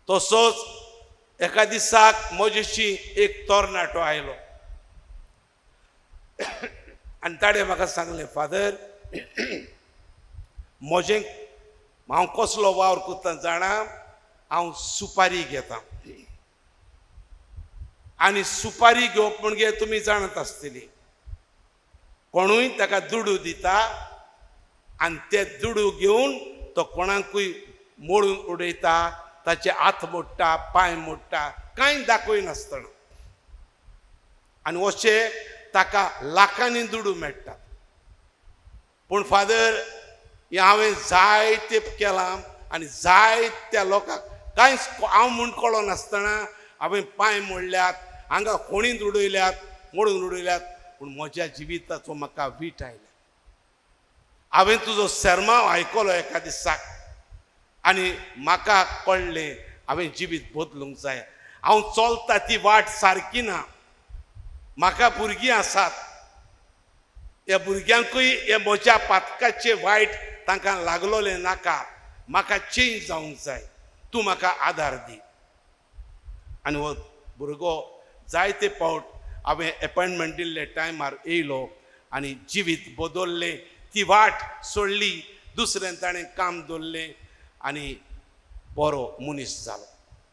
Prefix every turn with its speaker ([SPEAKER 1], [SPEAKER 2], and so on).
[SPEAKER 1] तसोच एका दिसाक म्हजेशी एक तोरणाटो आयलो आनी ताणें म्हाका सांगलें, फादर म्हजें हांव कसलो वावर करता जाणा, हांव सुपारी घेता आनी सुपारी घेवप म्हणजे तुमी जाणत आसतली, कोणूय ताका दुडू दिता आनी ते दुडू घेवन तो कोणाकूय मोडून उडयता, ताचे हात मोडटा, पांय मोडटा, कांय दाखयनासतना आनी अशें ताका लाखांनी दुडू मेळटा. पूण फादर हें हांवें जायते केलां आनी जायत्या लोकांक कांयच हांव म्हूण कळो नासतना हांवें पांय मोडल्यात, हांगा कोणींत उडयल्यात, मोडून उडयल्यात, पूण म्हज्या जिविताचो म्हाका वीट आयला. हांवें तुजो सेर्मांव आयकलो एका दिसाक आनी म्हाका कळ्ळें हांवें जिवीत बदलूंक जाय. हांव चलता ती वाट सारकी ना. म्हाका भुरगीं आसात, त्या भुरग्यांकूय हे म्हज्या पातकाचे वायट तांकां लागलोलें नाका. म्हाका चेंज जावंक जाय, तूं म्हाका आदार दी. आनी हो भुरगो जायते फावट हांवें अपॉयंटमेंट दिल्ले टायमार येयलो आनी जिवीत बदललें. ती वाट सोडली, दुसऱ्यान ताणें काम दवरलें आनी बरो मनीस जालो.